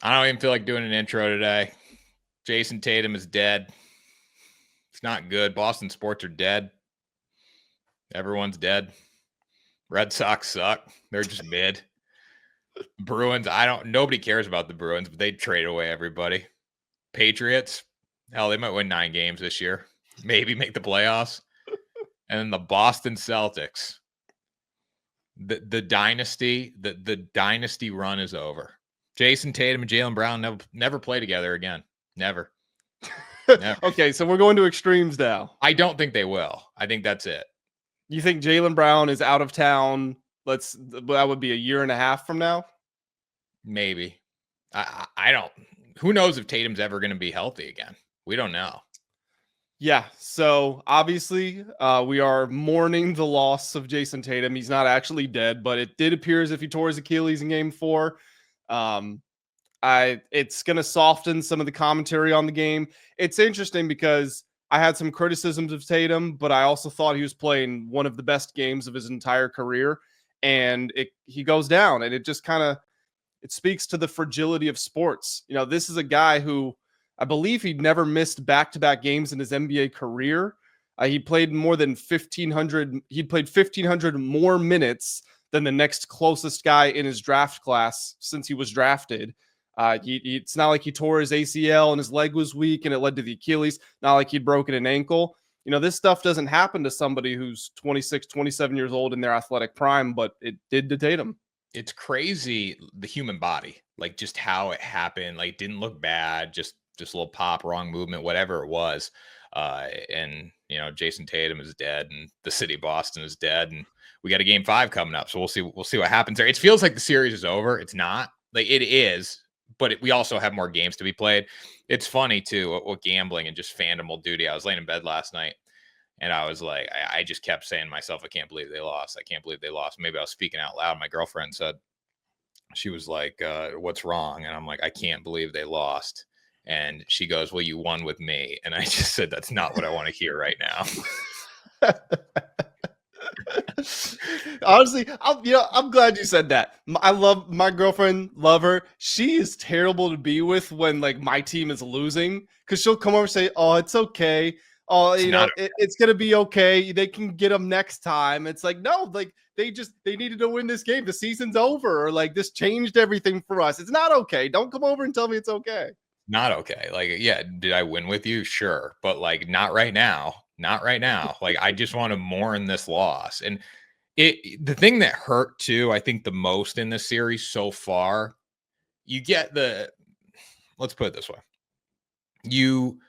I don't even feel like doing an intro today. Jayson Tatum is dead. It's not good. Boston sports are dead. Everyone's dead. Red Sox suck. They're just mid. Bruins, nobody cares about the Bruins, but they trade away everybody. Patriots, hell, they might win 9 games this year. Maybe make the playoffs. And then the Boston Celtics. The dynasty, the dynasty run is over. Jayson Tatum and Jalen Brown never play together again. Never. Okay, so we're going to extremes now. I don't think they will. I think that's it. You think Jalen Brown is out of town? That would be a year and a half from now? Maybe. I don't. Who knows if Tatum's ever going to be healthy again? We don't know. Yeah, so obviously we are mourning the loss of Jayson Tatum. He's not actually dead, but it did appear as if he tore his Achilles in Game 4. It's going to soften some of the commentary on the game. It's interesting because I had some criticisms of Tatum, but I also thought he was playing one of the best games of his entire career. And he goes down, and it just it speaks to the fragility of sports. You know, this is a guy who I believe he'd never missed back-to-back games in his NBA career. He played more than 1,500. He'd played 1,500 more minutes than the next closest guy in his draft class since he was drafted. It's not like he tore his ACL and his leg was weak and it led to the Achilles. Not like he'd broken an ankle. You know, this stuff doesn't happen to somebody who's 26, 27 years old in their athletic prime, but it did to Tatum. It's crazy, the human body, like just how it happened. Like, it didn't look bad, just a little pop, wrong movement, whatever it was. And, you know, Jayson Tatum is dead and the city of Boston is dead. And we got a Game 5 coming up. So we'll see what happens there. It feels like the series is over. It's not. Like, it is, but we also have more games to be played. It's funny, too, what gambling and just fandom will do to you. I was laying in bed last night, and I was like, I just kept saying to myself, I can't believe they lost. I can't believe they lost. Maybe I was speaking out loud. My girlfriend said, she was like, what's wrong? And I'm like, I can't believe they lost. And she goes, well, you won with me. And I just said, that's not what I want to hear right now. Honestly, I'm glad you said that. I love my girlfriend, love her. She is terrible to be with when like my team is losing, because she'll come over and say, oh, it's okay. Oh, it's going to be okay. They can get them next time. It's like, no, like they needed to win this game. The season's over, or like this changed everything for us. It's not okay. Don't come over and tell me it's okay. Not okay. Like, yeah, did I win with you? Sure. But like, not right now. Not right now. Like, I just want to mourn this loss. And the thing that hurt too, I think the most in this series so far, let's put it this way. You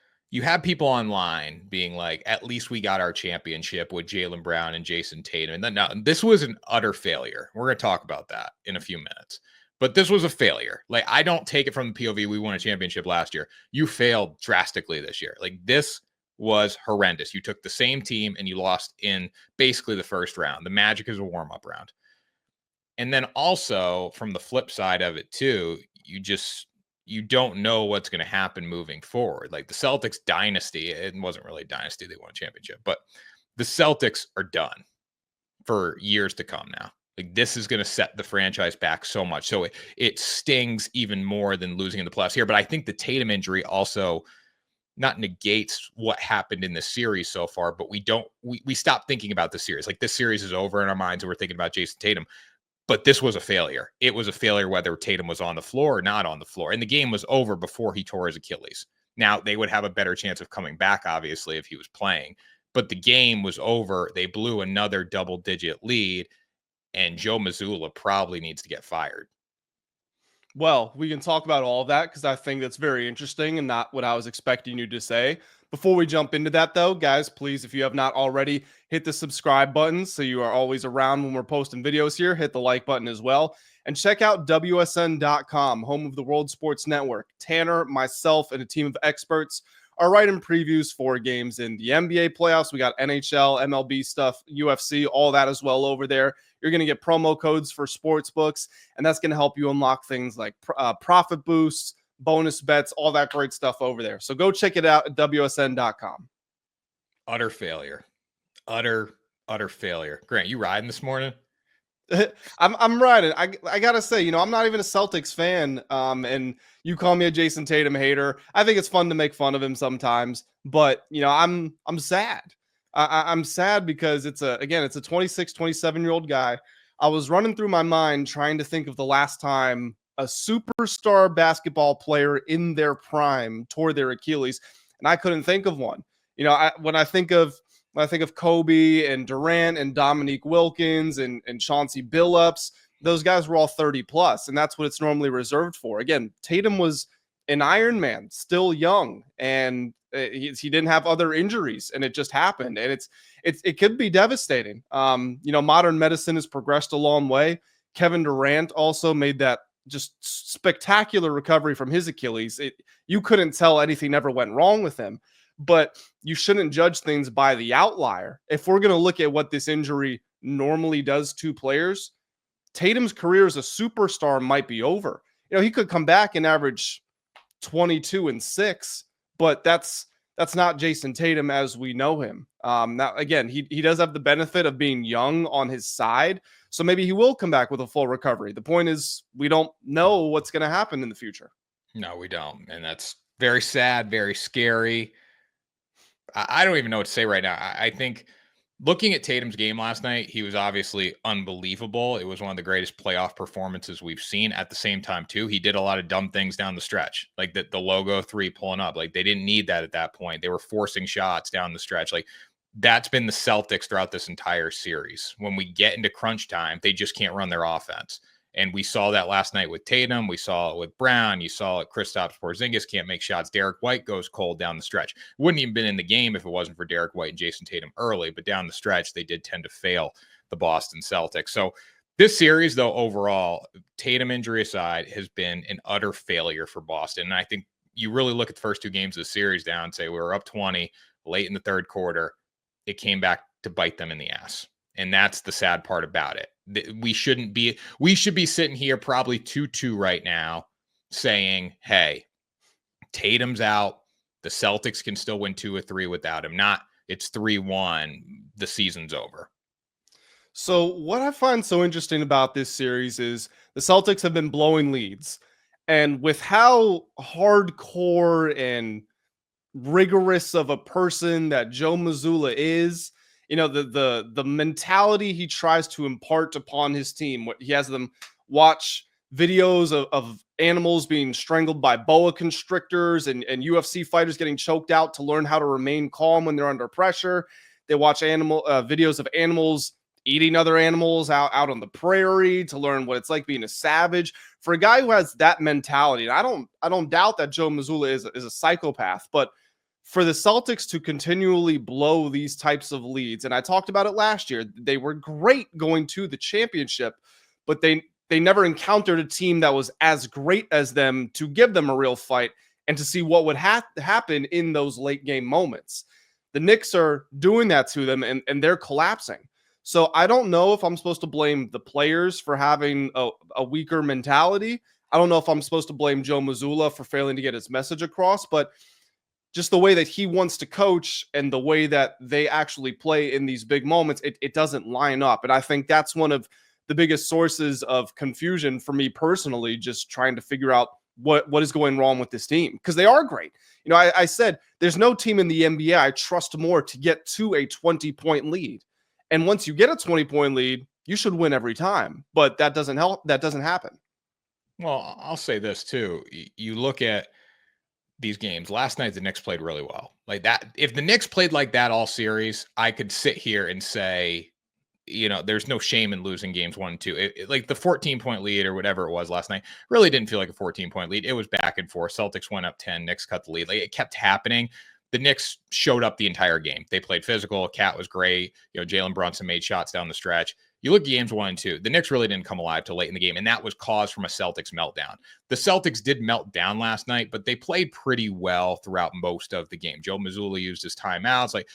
have people online being like, at least we got our championship with Jaylen Brown and Jayson Tatum. And then now this was an utter failure. We're going to talk about that in a few minutes. But this was a failure. Like, I don't take it from the POV. We won a championship last year. You failed drastically this year. Like, this was horrendous. You took the same team and you lost in basically the first round. The Magic is a warm-up round. And then also from the flip side of it too, you don't know what's going to happen moving forward. Like, the Celtics dynasty, it wasn't really a dynasty. They won a championship, but the Celtics are done for years to come now. Like, this is going to set the franchise back so much. So it stings even more than losing in the playoffs here. But I think the Tatum injury also not negates what happened in the series so far, but we stop thinking about the series. Like, this series is over in our minds and we're thinking about Jayson Tatum. But this was a failure. It was a failure whether Tatum was on the floor or not on the floor. And the game was over before he tore his Achilles. Now, they would have a better chance of coming back, obviously, if he was playing. But the game was over. They blew another double-digit lead. And Joe Mazzulla probably needs to get fired. Well, we can talk about all of that because I think that's very interesting and not what I was expecting you to say. Before we jump into that, though, guys, please, if you have not already, hit the subscribe button so you are always around when we're posting videos here. Hit the like button as well. And check out WSN.com, home of the World Sports Network. Tanner, myself, and a team of experts are writing previews for games in the NBA playoffs. We got NHL, MLB stuff, UFC, all that as well over there. You're going to get promo codes for sports books, and that's going to help you unlock things like profit boosts, bonus bets, all that great stuff over there. So go check it out at WSN.com. Utter failure. Utter failure. Grant, you riding this morning? I'm riding. I gotta say, I'm not even a Celtics fan. And you call me a Jayson Tatum hater. I think it's fun to make fun of him sometimes, but I'm sad. I'm sad because it's a 26, 27-year-old guy. I was running through my mind trying to think of the last time a superstar basketball player in their prime tore their Achilles, and I couldn't think of one. When I think of Kobe and Durant and Dominique Wilkins and Chauncey Billups, those guys were all 30 plus, and that's what it's normally reserved for. Again, Tatum was an Iron Man, still young, and he didn't have other injuries, and it just happened, and it could be devastating. Modern medicine has progressed a long way. Kevin Durant also made that just spectacular recovery from his Achilles. You couldn't tell anything ever went wrong with him, but you shouldn't judge things by the outlier. If we're going to look at what this injury normally does to players, Tatum's career as a superstar might be over. He could come back and average 22 and 6, but that's not Jayson Tatum as we know him. Now, again, he does have the benefit of being young on his side, so maybe he will come back with a full recovery. The point is, we don't know what's going to happen in the future. No, we don't. And that's very sad, very scary. I don't even know what to say right now. I think looking at Tatum's game last night, he was obviously unbelievable. It was one of the greatest playoff performances we've seen. At the same time, too, he did a lot of dumb things down the stretch, like the logo three pulling up. Like they didn't need that at that point. They were forcing shots down the stretch. Like that's been the Celtics throughout this entire series. When we get into crunch time, they just can't run their offense. And we saw that last night with Tatum. We saw it with Brown. You saw it. Kristaps Porzingis can't make shots. Derek White goes cold down the stretch. Wouldn't even been in the game if it wasn't for Derek White and Jayson Tatum early. But down the stretch, they did tend to fail the Boston Celtics. So this series, though, overall, Tatum injury aside, has been an utter failure for Boston. And I think you really look at the first two games of the series down and say we were up 20 late in the third quarter. It came back to bite them in the ass. And that's the sad part about it. We should be sitting here probably 2-2 right now saying, hey, Tatum's out. The Celtics can still win 2 or 3 without him. Not it's 3-1. The season's over. So what I find so interesting about this series is the Celtics have been blowing leads. And with how hardcore and rigorous of a person that Joe Mazzulla is, the mentality he tries to impart upon his team. He has them watch videos of animals being strangled by boa constrictors and UFC fighters getting choked out to learn how to remain calm when they're under pressure. They watch videos of animals eating other animals out on the prairie to learn what it's like being a savage. For a guy who has that mentality, and I don't doubt that Joe Mazzulla is a psychopath, but for the Celtics to continually blow these types of leads, and I talked about it last year, they were great going to the championship, but they never encountered a team that was as great as them to give them a real fight and to see what would happen in those late game moments. The Knicks are doing that to them, and they're collapsing. So I don't know if I'm supposed to blame the players for having a weaker mentality. I don't know if I'm supposed to blame Joe Mazzulla for failing to get his message across, but just the way that he wants to coach and the way that they actually play in these big moments, it doesn't line up. And I think that's one of the biggest sources of confusion for me personally, just trying to figure out what is going wrong with this team, because they are great. I said there's no team in the NBA I trust more to get to a 20-point lead. And once you get a 20-point lead, you should win every time. But that doesn't help. That doesn't happen. Well, I'll say this too. You look at these games. Last night, the Knicks played really well. Like that. If the Knicks played like that all series, I could sit here and say, there's no shame in losing games 1 and 2. Like the 14-point lead or whatever it was last night really didn't feel like a 14-point lead. It was back and forth. Celtics went up 10, Knicks cut the lead. Like it kept happening. The Knicks showed up the entire game. They played physical. Cat was great. Jalen Brunson made shots down the stretch. You look at games 1 and 2, the Knicks really didn't come alive till late in the game, and that was caused from a Celtics meltdown. The Celtics did melt down last night, but they played pretty well throughout most of the game. Joe Mazzulla used his timeouts. Like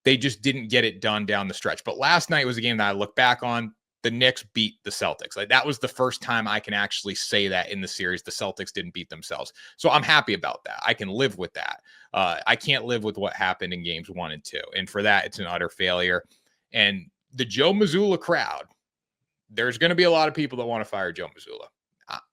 they just didn't get it done down the stretch. But last night was a game that I look back on. The Knicks beat the Celtics. Like that was the first time I can actually say that in the series, the Celtics didn't beat themselves. So I'm happy about that. I can live with that. I can't live with what happened in games 1 and 2. And for that, it's an utter failure. And the Joe Mazzulla crowd, there's going to be a lot of people that want to fire Joe Mazzulla.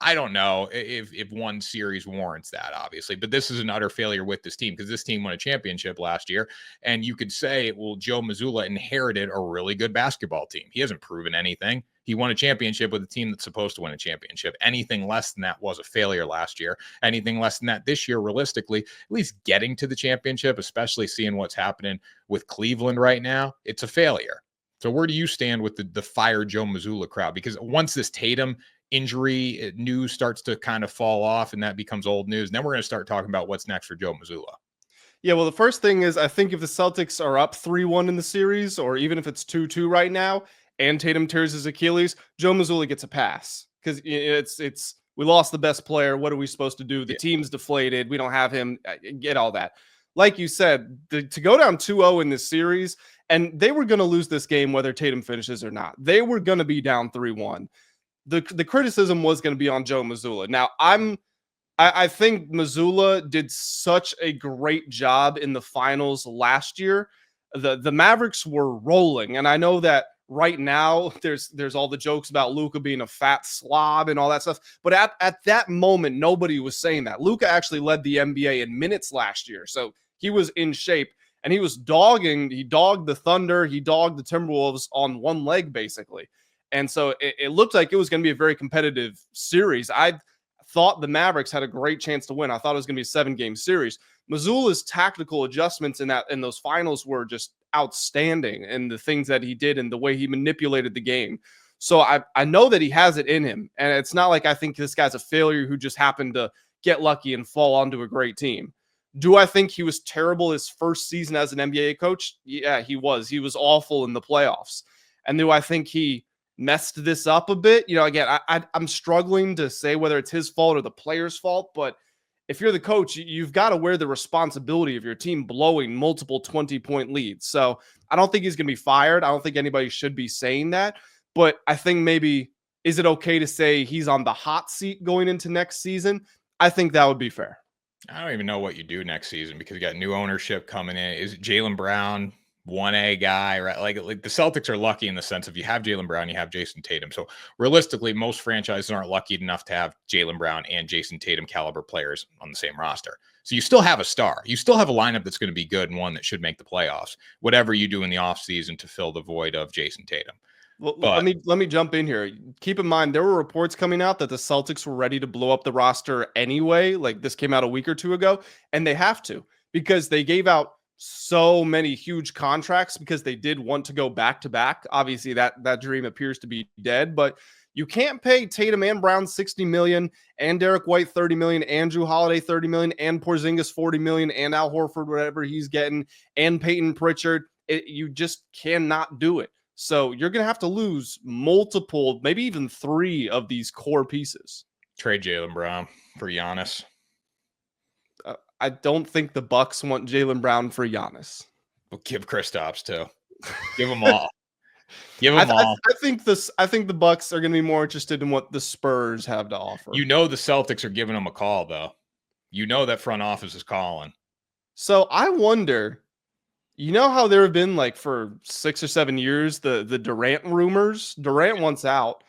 I don't know if one series warrants that, obviously, but this is an utter failure with this team because this team won a championship last year. And you could say, well, Joe Mazzulla inherited a really good basketball team. He hasn't proven anything. He won a championship with a team that's supposed to win a championship. Anything less than that was a failure last year. Anything less than that this year, realistically, at least getting to the championship, especially seeing what's happening with Cleveland right now, it's a failure. So where do you stand with the fire Joe Mazzulla crowd? Because once this Tatum injury news starts to kind of fall off and that becomes old news, and then we're going to start talking about what's next for Joe Mazzulla. Yeah, well, the first thing is I think if the Celtics are up 3-1 in the series, or even if it's 2-2 right now, and Tatum tears his Achilles, Joe Mazzulla gets a pass because it's we lost the best player. What are we supposed to do? The team's deflated. We don't have him. Get all that. Like you said, to go down 2-0 in this series, and they were going to lose this game whether Tatum finishes or not. They were going to be down 3-1. The criticism was going to be on Joe Mazzulla. Now, I think Mazzulla did such a great job in the finals last year. The Mavericks were rolling, and I know that right now there's all the jokes about Luka being a fat slob and all that stuff, but at that moment nobody was saying that. Luka actually led the NBA in minutes last year, so he was in shape, and he dogged the Thunder, he dogged the Timberwolves on one leg basically. And so it looked like it was going to be a very competitive series. I thought the Mavericks had a great chance to win. I thought it was going to be a 7-game series. Mazzulla's tactical adjustments in those finals were just outstanding, and the things that he did and the way he manipulated the game. So I know that he has it in him, and it's not like I think this guy's a failure who just happened to get lucky and fall onto a great team. Do I think he was terrible his first season as an NBA coach? Yeah, he was. He was awful in the playoffs. And do I think he messed this up a bit? Again, I'm struggling to say whether it's his fault or the player's fault, but if you're the coach, you've got to wear the responsibility of your team blowing multiple 20-point leads. So I don't think he's going to be fired. I don't think anybody should be saying that, but I think maybe, is it okay to say he's on the hot seat going into next season? I think that would be fair. I don't even know what you do next season because you got new ownership coming in. Is Jaylen Brown 1A guy, right? Like the Celtics are lucky in the sense of you have Jaylen Brown, you have Jayson Tatum. So realistically, most franchises aren't lucky enough to have Jaylen Brown and Jayson Tatum caliber players on the same roster. So you still have a star. You still have a lineup that's going to be good and one that should make the playoffs, whatever you do in the offseason to fill the void of Jayson Tatum. Well, let me jump in here. Keep in mind, there were reports coming out that the Celtics were ready to blow up the roster anyway. Like this came out a week or two ago, and they have to because they gave out so many huge contracts because they did want to go back to back. Obviously, that dream appears to be dead, but you can't pay Tatum and Brown $60 million and Derek White $30 million and Drew Holiday $30 million and Porzingis $40 million and Al Horford whatever he's getting and Peyton Pritchard. You just cannot do it. So you're going to have to lose multiple, maybe even 3 of these core pieces. Trade Jaylen Brown for Giannis. I don't think the Bucks want Jaylen Brown for Giannis. Well, give Kristaps too. Give them all. Give them all. I think the Bucks are going to be more interested in what the Spurs have to offer. The Celtics are giving them a call, though. That front office is calling. So I wonder, how there have been like for 6 or 7 years, the Durant rumors. Durant wants out.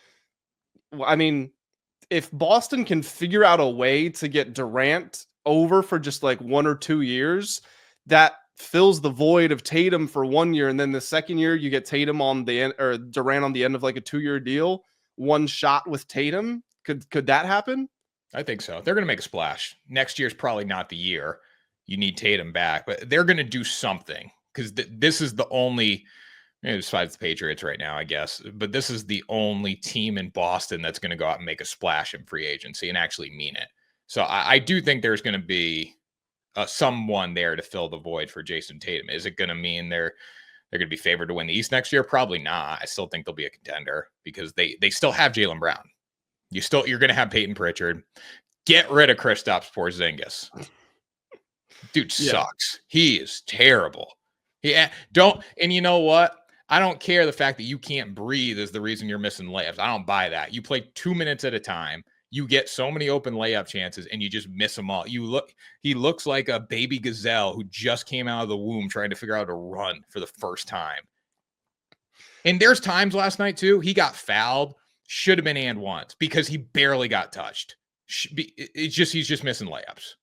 I mean, if Boston can figure out a way to get Durant over for just like 1 or 2 years, that fills the void of Tatum for 1 year, and then the second year you get Tatum on the end, or Durant on the end of like a 2-year deal, one shot with Tatum. Could that happen? I think so. They're going to make a splash. Next year's probably not the year you need Tatum back, but they're going to do something because this is the only, besides the Patriots right now, I guess, but this is the only team in Boston that's going to go out and make a splash in free agency and actually mean it. So I do think there's going to be someone there to fill the void for Jayson Tatum. Is it going to mean they're going to be favored to win the East next year? Probably not. I still think they'll be a contender because they still have Jaylen Brown. You're going to have Peyton Pritchard. Get rid of Kristaps Porzingis. Dude sucks. He is terrible. And you know what? I don't care the fact that you can't breathe is the reason you're missing layups. I don't buy that. You play 2 minutes at a time. You get so many open layup chances and you just miss them all. He looks like a baby gazelle who just came out of the womb trying to figure out how to run for the first time. And there's times last night too, he got fouled, should have been and once because he barely got touched. It's just, he's just missing layups.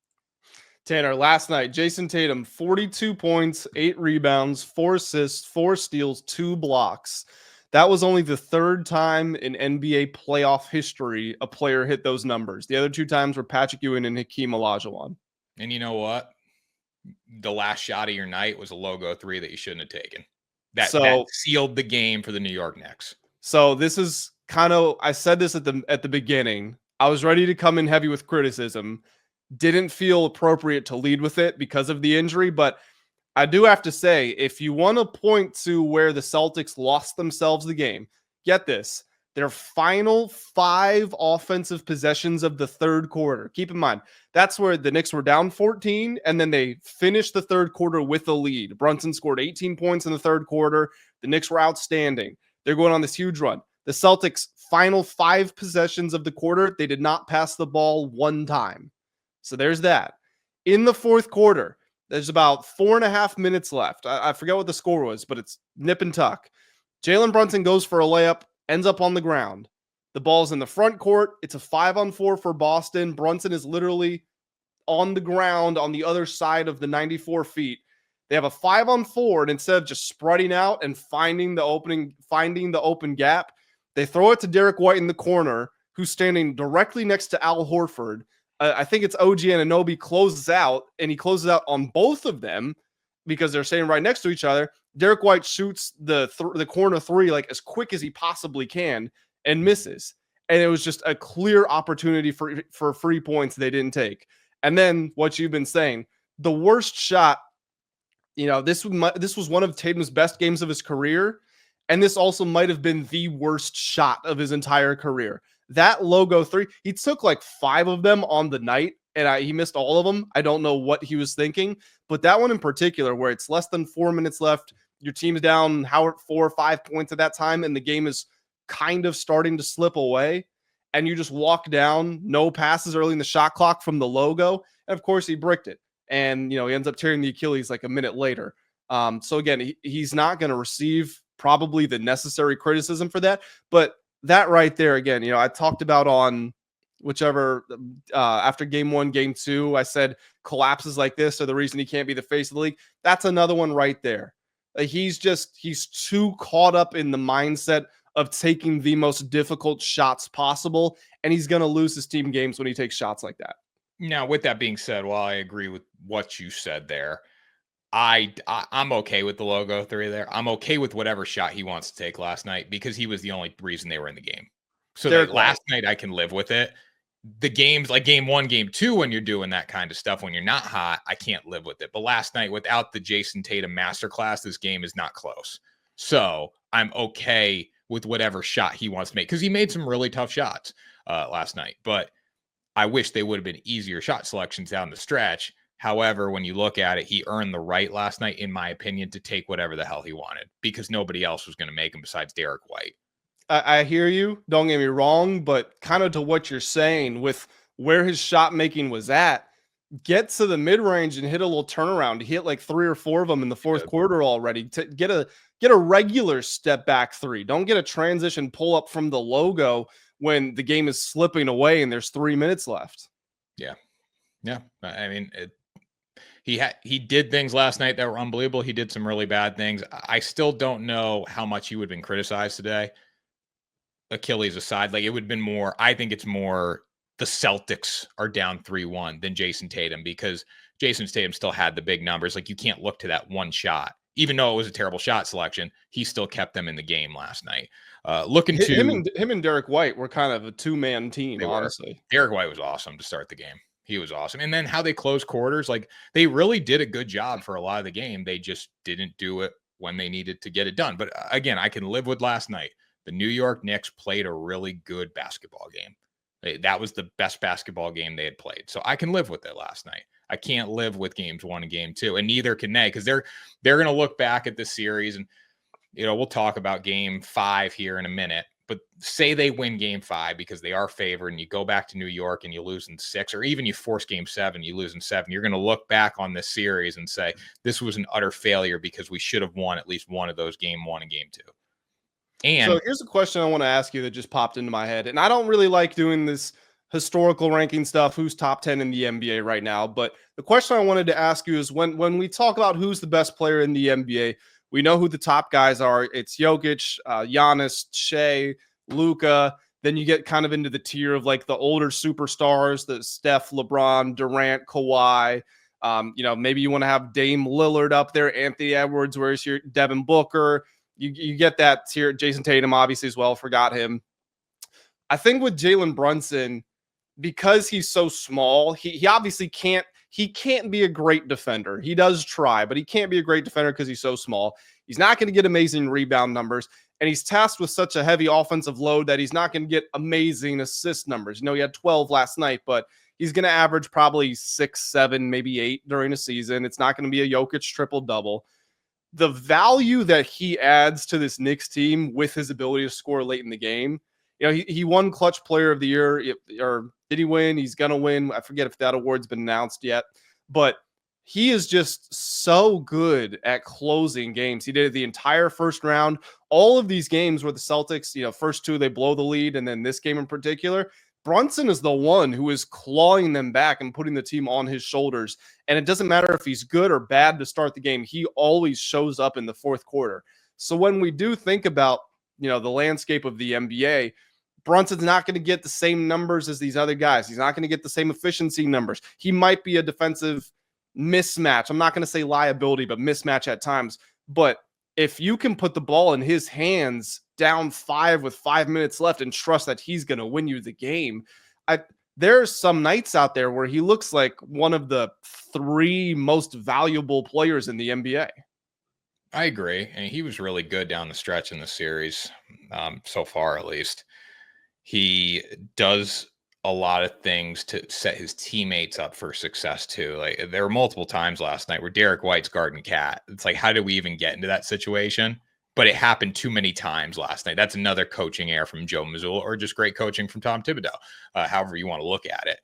Tanner, last night, Jayson Tatum, 42 points, 8 rebounds, 4 assists, 4 steals, 2 blocks. That was only the third time in NBA playoff history a player hit those numbers. The other 2 times were Patrick Ewing and Hakeem Olajuwon. And you know what? The last shot of your night was a logo 3 that you shouldn't have taken. That sealed the game for the New York Knicks. So this is kind of, I said this at the beginning. I was ready to come in heavy with criticism. Didn't feel appropriate to lead with it because of the injury, but I do have to say, if you want to point to where the Celtics lost themselves the game, get this. Their final 5 offensive possessions of the third quarter. Keep in mind, that's where the Knicks were down 14, and then they finished the third quarter with a lead. Brunson scored 18 points in the third quarter. The Knicks were outstanding. They're going on this huge run. The Celtics' final 5 possessions of the quarter, they did not pass the ball 1 time. So there's that. In the fourth quarter, there's about 4.5 minutes left. I forget what the score was, but it's nip and tuck. Jalen Brunson goes for a layup, ends up on the ground. The ball's in the front court. It's a 5-on-4 for Boston. Brunson is literally on the ground on the other side of the 94 feet. They have a 5-on-4, and instead of just spreading out and finding the open gap, they throw it to Derek White in the corner, who's standing directly next to Al Horford. I think it's OG Anunoby closes out, and he closes out on both of them because they're standing right next to each other. Derek White shoots the corner 3 like as quick as he possibly can and misses. And it was just a clear opportunity for free points they didn't take. And then what you've been saying, the worst shot, this was one of Tatum's best games of his career. And this also might have been the worst shot of his entire career. That logo 3, he took like 5 of them on the night, and he missed all of them. I don't know what he was thinking, but that one in particular, where it's less than 4 minutes left, your team's down 4 or 5 points at that time, and the game is kind of starting to slip away, and you just walk down, no passes early in the shot clock from the logo, and of course he bricked it, and he ends up tearing the Achilles like a minute later. So again, he's not going to receive probably the necessary criticism for that, but that right there, again, I talked about on whichever after game 1, game 2, I said collapses like this are the reason he can't be the face of the league. That's another one right there. He's too caught up in the mindset of taking the most difficult shots possible, and he's going to lose his team games when he takes shots like that. Now, with that being said, while I agree with what you said there, I'm okay with the logo 3 there. I'm okay with whatever shot he wants to take last night because he was the only reason they were in the game. So last night I can live with it. The games like game 1, game 2, when you're doing that kind of stuff, when you're not hot, I can't live with it. But last night, without the Jayson Tatum masterclass, this game is not close. So I'm okay with whatever shot he wants to make because he made some really tough shots last night. But I wish they would have been easier shot selections down the stretch. However, when you look at it, he earned the right last night, in my opinion, to take whatever the hell he wanted because nobody else was going to make him besides Derek White. I hear you. Don't get me wrong, but kind of to what you're saying with where his shot making was at, get to the mid range and hit a little turnaround. He hit like 3 or 4 of them in the fourth quarter already. To get a regular step back 3. Don't get a transition pull up from the logo when the game is slipping away and there's 3 minutes left. Yeah. I mean, he did things last night that were unbelievable. He did some really bad things. I still don't know how much he would have been criticized today. Achilles aside, like it would have been more. I think it's more the Celtics are down 3-1 than Jayson Tatum because Jayson Tatum still had the big numbers. Like you can't look to that one shot, even though it was a terrible shot selection. He still kept them in the game last night. Him and Derek White were kind of a 2-man team. Honestly, Derek White was awesome to start the game. He was awesome. And then how they closed quarters, like they really did a good job for a lot of the game. They just didn't do it when they needed to get it done. But again, I can live with last night. The New York Knicks played a really good basketball game. That was the best basketball game they had played. So I can live with it last night. I can't live with games 1 and game 2, and neither can they, because they're going to look back at this series, and we'll talk about game 5 here in a minute. But say they win game 5 because they are favored, and you go back to New York and you lose in 6, or even you force game 7, you lose in 7. You're going to look back on this series and say this was an utter failure because we should have won at least one of those game 1 and game 2. And So here's a question I want to ask you that just popped into my head. And I don't really like doing this historical ranking stuff, who's top 10 in the NBA right now. But the question I wanted to ask you is when we talk about who's the best player in the NBA, we know who the top guys are. It's Jokic, Giannis, Shea, Luca. Then you get kind of into the tier of like the older superstars, the Steph, LeBron, Durant, Kawhi. Maybe you want to have Dame Lillard up there, Anthony Edwards, where's your Devin Booker? You get that tier. Jayson Tatum, obviously, as well. Forgot him. I think with Jalen Brunson, because he's so small, he obviously can't be a great defender. He does try, but he can't be a great defender because he's so small. He's not going to get amazing rebound numbers, and he's tasked with such a heavy offensive load that he's not going to get amazing assist numbers. He had 12 last night, but he's going to average probably 6, 7, maybe 8 during a season. It's not going to be a Jokic triple-double. The value that he adds to this Knicks team with his ability to score late in the game, he won Clutch Player of the Year, or did he win? He's going to win. I forget if that award's been announced yet, but he is just so good at closing games. He did it the entire first round. All of these games where the Celtics, first two, they blow the lead, and then this game in particular, Brunson is the one who is clawing them back and putting the team on his shoulders. And it doesn't matter if he's good or bad to start the game. He always shows up in the fourth quarter. So when we do think about, the landscape of the NBA, Brunson's not going to get the same numbers as these other guys. He's not going to get the same efficiency numbers. He might be a defensive mismatch. I'm not going to say liability, but mismatch at times. But if you can put the ball in his hands down 5 with 5 minutes left and trust that he's going to win you the game, there's some nights out there where he looks like one of the 3 most valuable players in the NBA. I agree. And he was really good down the stretch in the series, so far at least. He does a lot of things to set his teammates up for success too. Like there were multiple times last night where Derek White's guarding Cat. It's like, how did we even get into that situation? But it happened too many times last night. That's another coaching error from Joe Mazzulla, or just great coaching from Tom Thibodeau, however you want to look at it.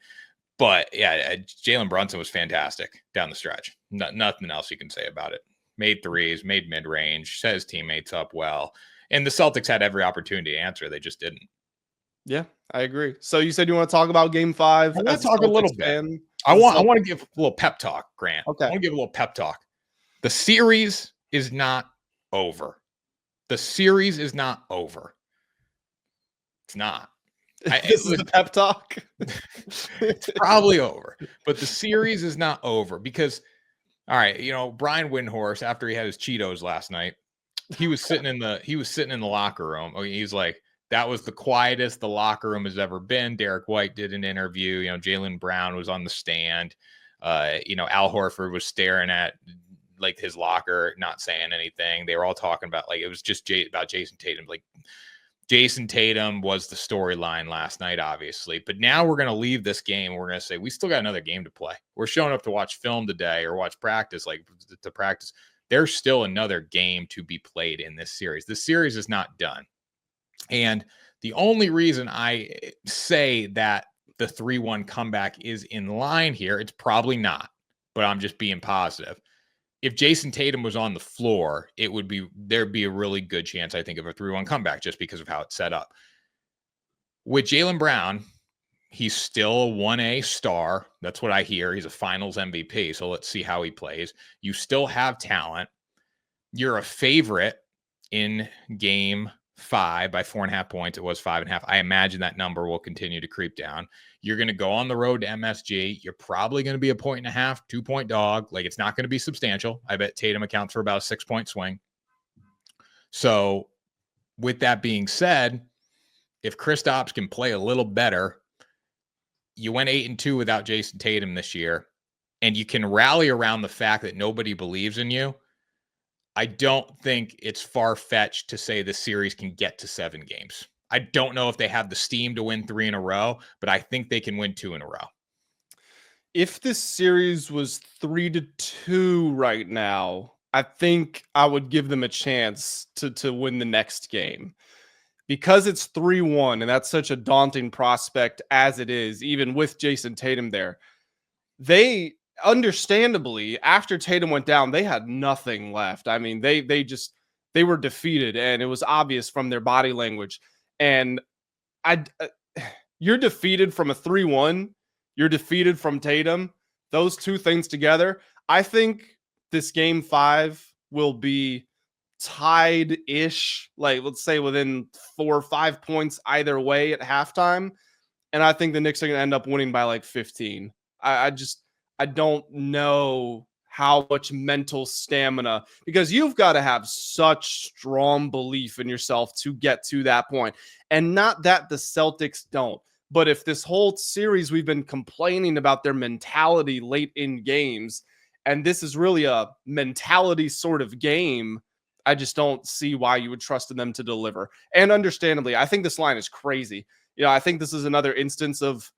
But yeah, Jalen Brunson was fantastic down the stretch. Nothing else you can say about it. Made threes, made mid-range, set his teammates up well. And the Celtics had every opportunity to answer. They just didn't. Yeah, I agree. So you said you want to talk about Game 5? I want to talk a little bit. I want to give a little pep talk, Grant. Okay. I want to give a little pep talk. The series is not over. The series is not over. It's not. This is the pep talk. It's probably over, but the series is not over because, all right, Brian Windhorst, after he had his Cheetos last night, he was sitting in the locker room. He's like, that was the quietest the locker room has ever been. Derek White did an interview. Jaylen Brown was on the stand. Al Horford was staring at like his locker, not saying anything. They were all talking about it was just about Jayson Tatum. Like Jayson Tatum was the storyline last night, obviously. But now we're going to leave this game. And we're going to say we still got another game to play. We're showing up to watch film today or watch practice, to practice. There's still another game to be played in this series. The series is not done. And the only reason I say that the 3-1 comeback is in line here, it's probably not, but I'm just being positive. If Jayson Tatum was on the floor, there'd be a really good chance, I think, of a 3-1 comeback just because of how it's set up. With Jaylen Brown, he's still a 1A star. That's what I hear. He's a finals MVP. So let's see how he plays. You still have talent. You're a favorite in game 5 by 4.5 points. It was 5.5. I imagine that number will continue to creep down. You're going to go on the road to MSG. You're probably going to be a 1.5, 2-point dog. Like it's not going to be substantial. I bet Tatum accounts for about a 6-point swing. So with that being said, if Kristaps can play a little better, you went 8-2 without Jayson Tatum this year, and you can rally around the fact that nobody believes in you. I don't think it's far-fetched to say the series can get to 7 games. I don't know if they have the steam to win 3 in a row, but I think they can win 2 in a row. If this series was 3-2 right now, I think I would give them a chance to win the next game. Because it's 3-1, and that's such a daunting prospect as it is, even with Jayson Tatum there, they understandably, after Tatum went down, they had nothing left. I mean, they they were defeated, and it was obvious from their body language. And I, you're defeated from a 3-1. You're defeated from Tatum. Those two things together, I think this game 5 will be tied-ish, like let's say within 4 or 5 points either way at halftime. And I think the Knicks are going to end up winning by like 15. I don't know how much mental stamina, because you've got to have such strong belief in yourself to get to that point. And not that the Celtics don't, but if this whole series we've been complaining about their mentality late in games, and this is really a mentality sort of game, I just don't see why you would trust in them to deliver. And understandably, I think this line is crazy. I think this is another instance of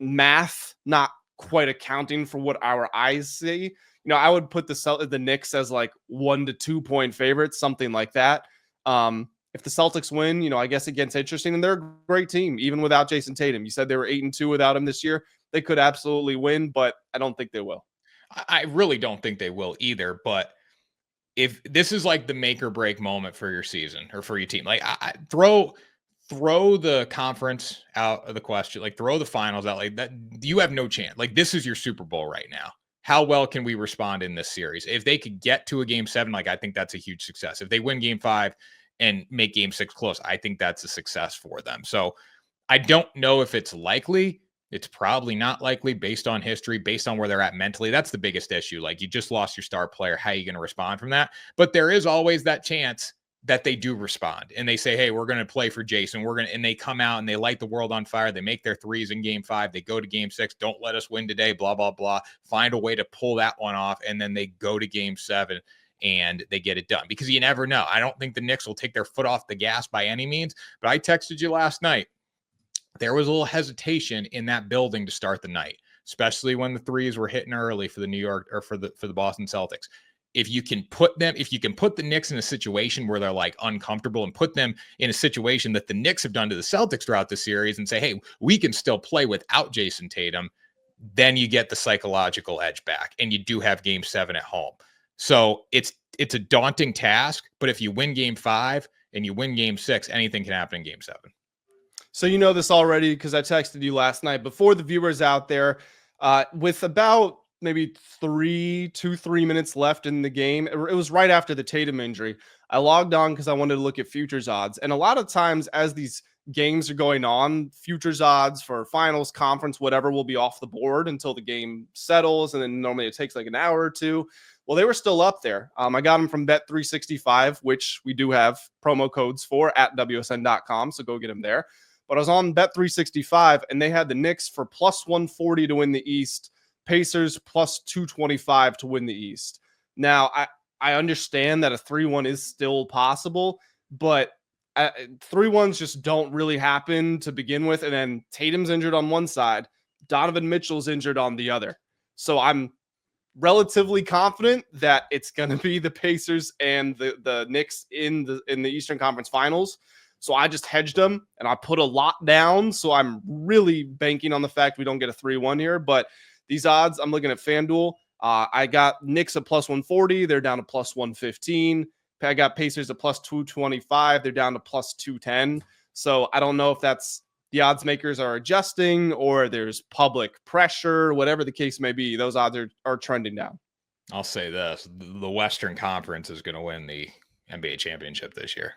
math not quite accounting for what our eyes see. I would put the Knicks as like 1 to 2 point favorites, something like that. If the Celtics win, I guess it gets interesting, and they're a great team, even without Jayson Tatum. You said they were 8-2 without him this year. They could absolutely win, but I don't think they will. I really don't think they will either, but if this is like the make or break moment for your season or for your team, like I throw the conference out of the question, like throw the finals out, like that, you have no chance. Like this is your Super Bowl right now. How well can we respond in this series? If they could get to a game 7, like I think that's a huge success. If they win game 5 and make game 6 close, I think that's a success for them. So I don't know if it's likely. It's probably not likely based on history, based on where they're at mentally. That's the biggest issue. Like you just lost your star player. How are you going to respond from that? But there is always that chance that they do respond and they say, hey, we're going to play for Jayson. And they come out and they light the world on fire. They make their threes in game 5. They go to game 6. Don't let us win today, blah, blah, blah. Find a way to pull that one off. And then they go to game 7 and they get it done, because you never know. I don't think the Knicks will take their foot off the gas by any means, but I texted you last night. There was a little hesitation in that building to start the night, especially when the threes were hitting early for the New York or for the Boston Celtics. If you can put the Knicks in a situation where they're like uncomfortable and put them in a situation that the Knicks have done to the Celtics throughout the series and say, hey, we can still play without Jayson Tatum, then you get the psychological edge back and you do have game 7 at home. So it's a daunting task, but if you win game 5 and you win game 6, anything can happen in game 7. So you know this already because I texted you last night. Before the viewers out there, with about maybe 3 minutes left in the game, it was right after the Tatum injury. I logged on because I wanted to look at futures odds. And a lot of times as these games are going on, futures odds for finals, conference, whatever, will be off the board until the game settles. And then normally it takes like an hour or two. Well, they were still up there. I got them from Bet365, which we do have promo codes for at WSN.com. So go get them there. But I was on Bet365, and they had the Knicks for plus 140 to win the East, Pacers plus 225 to win the East. Now, I understand that a 3-1 is still possible, but 3-1s just don't really happen to begin with. And then Tatum's injured on one side, Donovan Mitchell's injured on the other. So I'm relatively confident that it's going to be the Pacers and the Knicks in the Eastern Conference Finals. So I just hedged them and I put a lot down. So I'm really banking on the fact we don't get a 3-1 here. But these odds, I'm looking at FanDuel. I got Knicks at plus 140. They're down to plus 115. I got Pacers at plus 225. They're down to plus 210. So I don't know if that's the odds makers are adjusting or there's public pressure, whatever the case may be. Those odds are trending down. I'll say this. The Western Conference is going to win the NBA championship this year.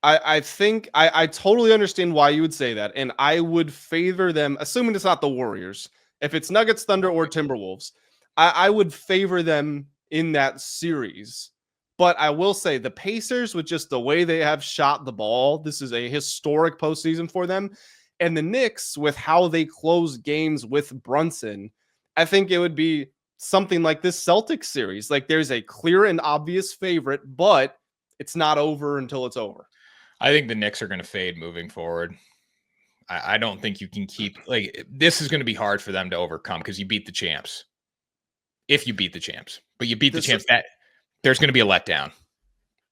I think I totally understand why you would say that. And I would favor them, assuming it's not the Warriors. If it's Nuggets, Thunder, or Timberwolves, I would favor them in that series. But I will say the Pacers, with just the way they have shot the ball, this is a historic postseason for them. And the Knicks, with how they close games with Brunson, I think it would be something like this Celtics series. Like there's a clear and obvious favorite, but it's not over until it's over. I think the Knicks are going to fade moving forward. I don't think you can keep, like, this is going to be hard for them to overcome because you beat the champs. If you beat the champs, but you beat the champs, that there's going to be a letdown.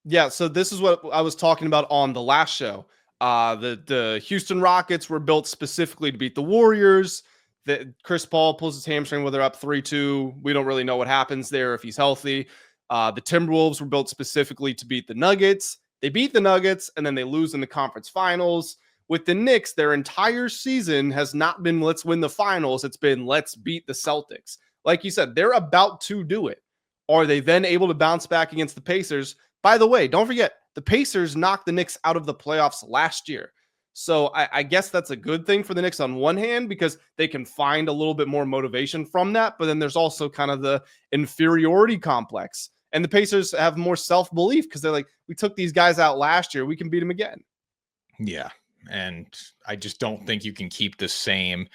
Yeah. So this is what I was talking about on the last show. The Houston Rockets were built specifically to beat the Warriors. That Chris Paul pulls his hamstring when they're up 3-2. We don't really know what happens there if he's healthy. The Timberwolves were built specifically to beat the Nuggets. They beat the Nuggets, and then they lose in the conference finals. With the Knicks, their entire season has not been let's win the finals. It's been let's beat the Celtics. Like you said, they're about to do it. Are they then able to bounce back against the Pacers? By the way, don't forget, the Pacers knocked the Knicks out of the playoffs last year. So I guess that's a good thing for the Knicks on one hand, because they can find a little bit more motivation from that. But then there's also kind of the inferiority complex. And the Pacers have more self-belief because they're like, we took these guys out last year. We can beat them again. Yeah. And I just don't think you can keep the same.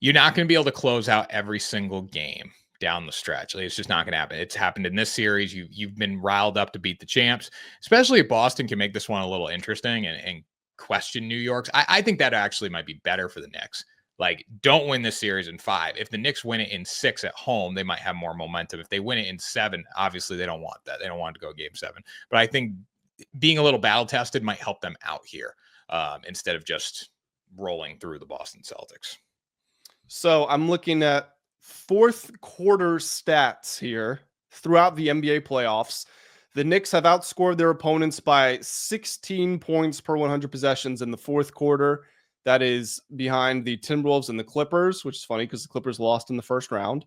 You're not going to be able to close out every single game down the stretch. It's just not going to happen. It's happened in this series. You've been riled up to beat the champs, especially if Boston can make this one a little interesting and question New York's. I think that actually might be better for the Knicks. Like, don't win this series in 5. If the Knicks win it in 6 at home, they might have more momentum. If they win it in 7, obviously they don't want that. They don't want to go game 7. But I think being a little battle tested might help them out here instead of just rolling through the Boston Celtics. So I'm looking at fourth quarter stats here throughout the NBA playoffs. The Knicks have outscored their opponents by 16 points per 100 possessions in the fourth quarter. That is behind the Timberwolves and the Clippers, which is funny because the Clippers lost in the first round.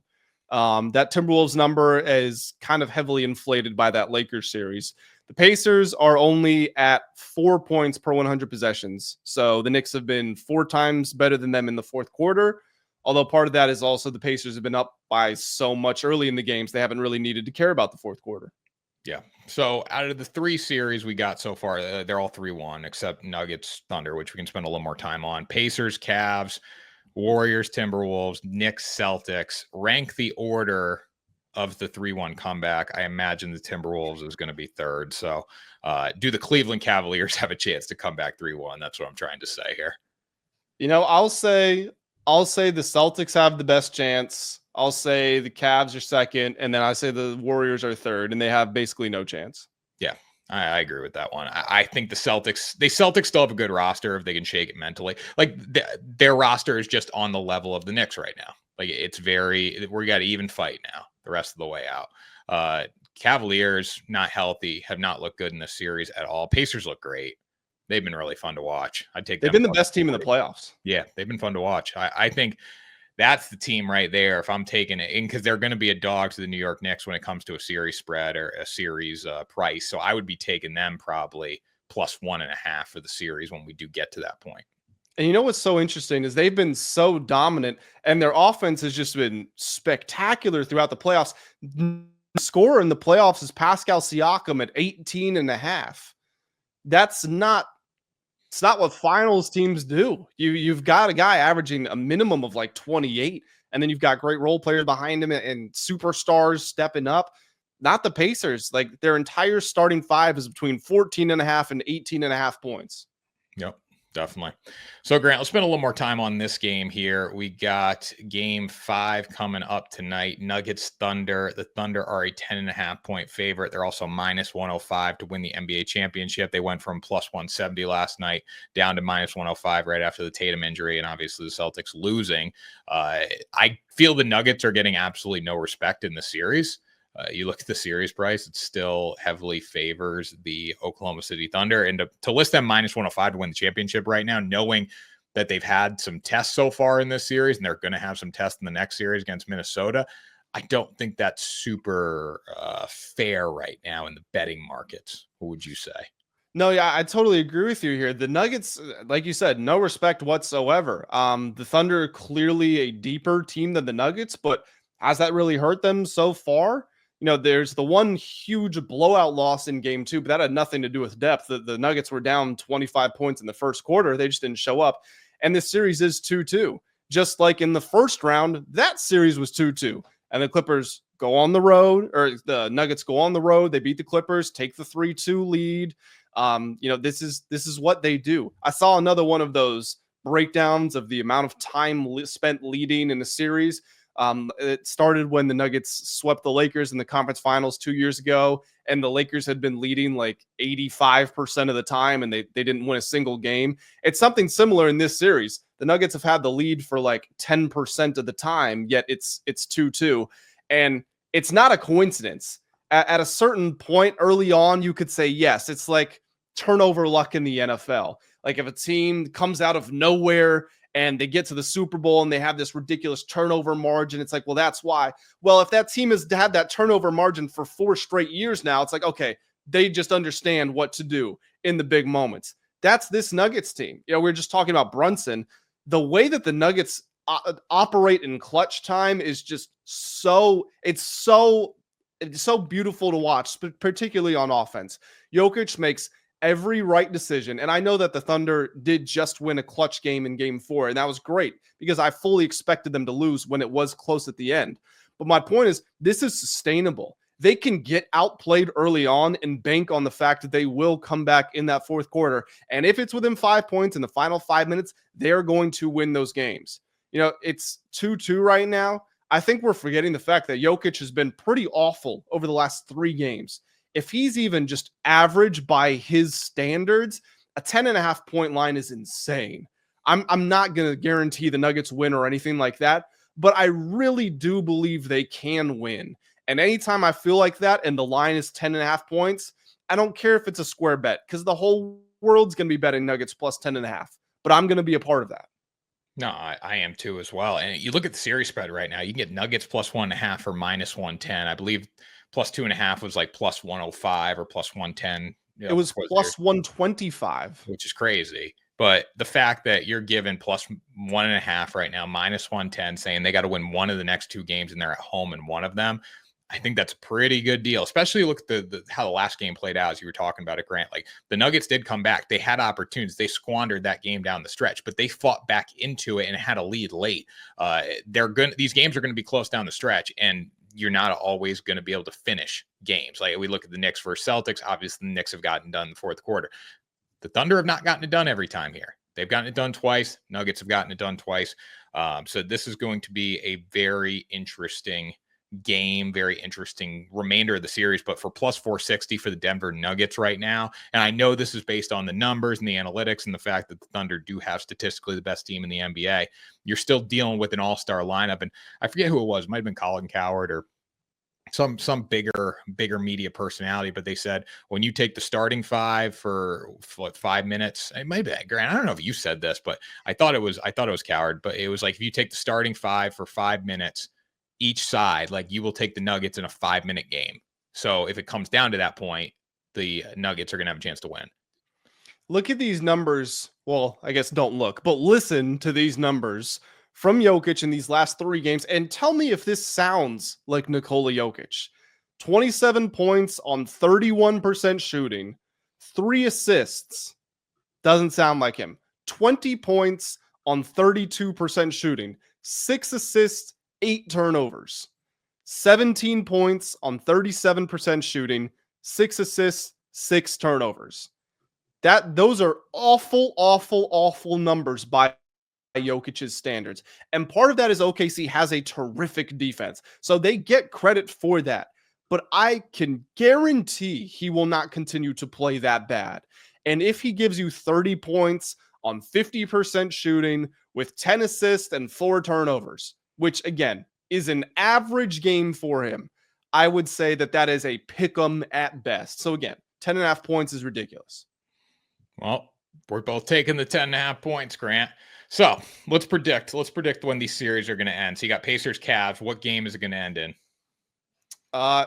That Timberwolves number is kind of heavily inflated by that Lakers series. The Pacers are only at 4 points per 100 possessions. So the Knicks have been 4 times better than them in the fourth quarter. Although part of that is also the Pacers have been up by so much early in the games, they haven't really needed to care about the fourth quarter. Yeah. So out of the 3 series we got so far, they're all 3-1, except Nuggets, Thunder, which we can spend a little more time on. Pacers, Cavs, Warriors, Timberwolves, Knicks, Celtics. Rank the order of the 3-1 comeback. I imagine the Timberwolves is going to be 3rd. So do the Cleveland Cavaliers have a chance to come back 3-1? That's what I'm trying to say here. You know, I'll say the Celtics have the best chance. I'll say the Cavs are 2nd, and then I say the Warriors are 3rd, and they have basically no chance. Yeah, I agree with that one. I think the Celtics still have a good roster if they can shake it mentally. Like their roster is just on the level of the Knicks right now. Like we got an even fight now the rest of the way out. Cavaliers not healthy, have not looked good in this series at all. Pacers look great. They've been really fun to watch. They've been the best team in the playoffs. Yeah, they've been fun to watch. I think that's the team right there. If I'm taking it in, because they're going to be a dog to the New York Knicks when it comes to a series spread or a series price. So I would be taking them probably plus 1.5 for the series when we do get to that point. And you know what's so interesting is they've been so dominant, and their offense has just been spectacular throughout the playoffs. The scorer in the playoffs is Pascal Siakam at 18.5. It's not what finals teams do. You've got a guy averaging a minimum of like 28, and then you've got great role players behind him and superstars stepping up. Not the Pacers. Like their entire starting 5 is between 14.5 and 18.5 points. Yep. Definitely. So, Grant, let's spend a little more time on this game here. We got game 5 coming up tonight. Nuggets, Thunder. The Thunder are a 10.5 point favorite. They're also minus 105 to win the NBA championship. They went from plus 170 last night down to minus 105 right after the Tatum injury, and obviously the Celtics losing. I feel the Nuggets are getting absolutely no respect in the series. You look at the series price, it still heavily favors the Oklahoma City Thunder. And to list them minus 105 to win the championship right now, knowing that they've had some tests so far in this series and they're going to have some tests in the next series against Minnesota, I don't think that's super fair right now in the betting markets. What would you say? No, yeah, I totally agree with you here. The Nuggets, like you said, no respect whatsoever. The Thunder clearly a deeper team than the Nuggets, but has that really hurt them so far? You know, there's the one huge blowout loss in game 2, but that had nothing to do with depth. The Nuggets were down 25 points in the first quarter. They just didn't show up. And this series is 2-2. Just like in the first round, that series was 2-2. And the Clippers go on the road, or the Nuggets go on the road. They beat the Clippers, take the 3-2 lead. You know, this is what they do. I saw another one of those breakdowns of the amount of time spent leading in a series. It started when the Nuggets swept the Lakers in the conference finals 2 years ago, and the Lakers had been leading like 85% of the time, and they didn't win a single game. It's something similar in this series. The Nuggets have had the lead for like 10% of the time, yet it's 2-2. And it's not a coincidence. At a certain point early on, you could say, yes, it's like turnover luck in the NFL. Like if a team comes out of nowhere and they get to the Super Bowl and they have this ridiculous turnover margin, it's like, well, that's why. Well, if that team has had that turnover margin for 4 straight years now, it's like, okay, they just understand what to do in the big moments. That's this Nuggets team. You know, we we're just talking about Brunson. The way that the Nuggets operate in clutch time is just it's so beautiful to watch, particularly on offense. Jokic makes every right decision. And I know that the Thunder did just win a clutch game in game 4, and that was great because I fully expected them to lose when it was close at the end. But my point is, this is sustainable. They can get outplayed early on and bank on the fact that they will come back in that fourth quarter. And if it's within 5 points in the final 5 minutes, they're going to win those games. You know, it's 2-2 right now. I think we're forgetting the fact that Jokic has been pretty awful over the last 3 games. If he's even just average by his standards, a 10.5 point line is insane. I'm not going to guarantee the Nuggets win or anything like that, but I really do believe they can win. And anytime I feel like that and the line is 10.5 points, I don't care if it's a square bet because the whole world's going to be betting Nuggets plus 10.5, but I'm going to be a part of that. No, I am too as well. And you look at the series spread right now, you can get Nuggets plus 1.5 or minus 110. I believe plus 2.5 was like plus 105 or plus 110. It was plus 125, which is crazy. But the fact that you're given plus 1.5 right now, minus 110, saying they got to win one of the next 2 games and they're at home in one of them, I think that's a pretty good deal, especially look at how the last game played out, as you were talking about it, Grant. Like the Nuggets did come back. They had opportunities. They squandered that game down the stretch, but they fought back into it and had a lead late. These games are going to be close down the stretch, and you're not always going to be able to finish games. Like we look at the Knicks versus Celtics. Obviously, the Knicks have gotten done in the fourth quarter. The Thunder have not gotten it done every time here. They've gotten it done twice. Nuggets have gotten it done twice. So this is going to be a very interesting game, very interesting remainder of the series. But for plus 460 for the Denver Nuggets right now, and I know this is based on the numbers and the analytics and the fact that the Thunder do have statistically the best team in the NBA, you're still dealing with an all-star lineup. And I forget who it was. It might have been Colin Coward or some bigger media personality, but they said when you take the starting 5 for what, 5 minutes, it might be Grant. I don't know if you said this, but I thought it was Coward, but it was like if you take the starting 5 for 5 minutes each side, like you will take the Nuggets in a 5-minute game. So if it comes down to that point, the Nuggets are going to have a chance to win. Look at these numbers. Well, I guess don't look, but listen to these numbers from Jokic in these last 3 games and tell me if this sounds like Nikola Jokic. 27 points on 31% shooting, 3 assists. Doesn't sound like him. 20 points on 32% shooting, 6 assists, 8 turnovers. 17 points on 37% shooting, 6 assists, 6 turnovers. Those are awful numbers by Jokic's standards. And part of that is OKC has a terrific defense. So they get credit for that. But I can guarantee he will not continue to play that bad. And if he gives you 30 points on 50% shooting with 10 assists and 4 turnovers, which again is an average game for him, I would say that is a pick 'em at best. So again, 10.5 points is ridiculous. Well, we're both taking the 10.5 points, Grant. So let's predict when these series are going to end. So you got Pacers, Cavs. What game is it going to end in?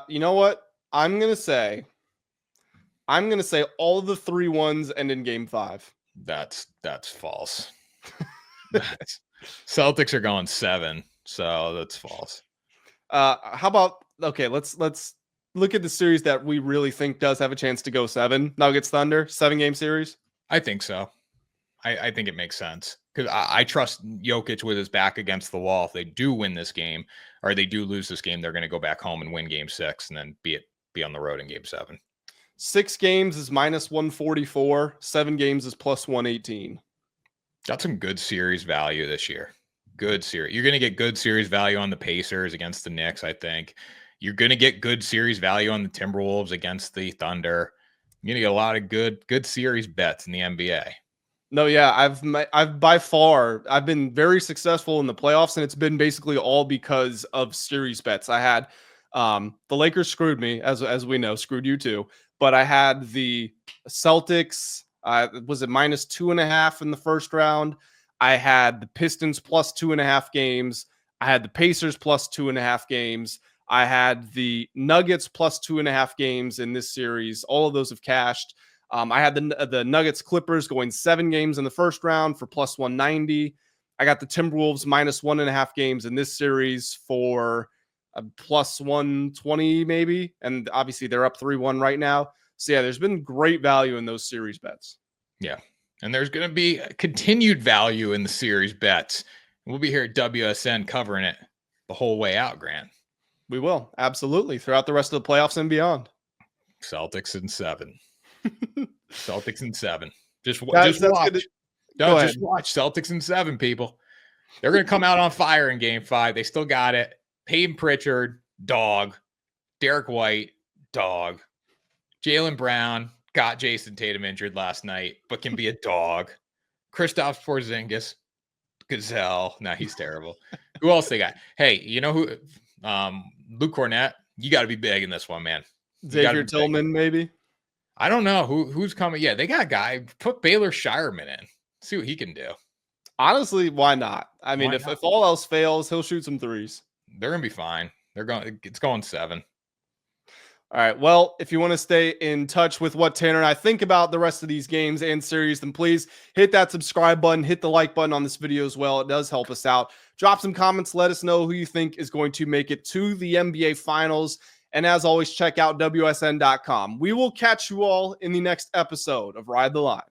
You know what? I'm going to say all of the 3-1s end in game 5. That's false. Celtics are going 7, so that's false. How about, okay, let's look at the series that we really think does have a chance to go 7. Nuggets Thunder, 7-game series. I think so. I think it makes sense because I trust Jokic with his back against the wall. If they do win this game or they do lose this game, they're going to go back home and win game 6 and then be on the road in game 7. 6 games is minus 144. 7 games is plus 118. Got some good series value this year. Good series. You're going to get good series value on the Pacers against the Knicks, I think. You're going to get good series value on the Timberwolves against the Thunder. You're going to get a lot of good series bets in the NBA. No, yeah, I've by far I've been very successful in the playoffs, and it's been basically all because of series bets. I had The Lakers screwed me, as we know, screwed you too. But I had the Celtics. Was it -2.5 in the first round? I had the Pistons +2.5 games. I had the Pacers +2.5 games. I had the Nuggets +2.5 games in this series. All of those have cashed. I had the Nuggets Clippers going 7 games in the first round for +190. I got the Timberwolves -1.5 games in this series for +120 maybe. And obviously they're up 3-1 right now. So yeah, there's been great value in those series bets. Yeah. And there's going to be continued value in the series bets. We'll be here at WSN covering it the whole way out, Grant. We will. Absolutely. Throughout the rest of the playoffs and beyond. Celtics in 7. Celtics in 7. Just watch. Just watch. Celtics in 7, people. They're going to come out on fire in game 5. They still got it. Peyton Pritchard, dog. Derek White, dog. Jalen Brown got Jayson Tatum injured last night, but can be a dog. Kristaps Porzingis, gazelle. No, he's terrible. Who else they got? Hey, you know who? Luke Cornett. You got to be big in this one, man. Xavier Tillman, maybe. I don't know who's coming. Yeah, they got a guy. Put Baylor Shireman in. See what he can do. Honestly, why not? I mean, if all else fails, he'll shoot some threes. They're gonna be fine. It's going 7. All right. Well, if you want to stay in touch with what Tanner and I think about the rest of these games and series, then please hit that subscribe button, hit the like button on this video as well. It does help us out. Drop some comments. Let us know who you think is going to make it to the NBA Finals. And as always, check out WSN.com. We will catch you all in the next episode of Ride the Line.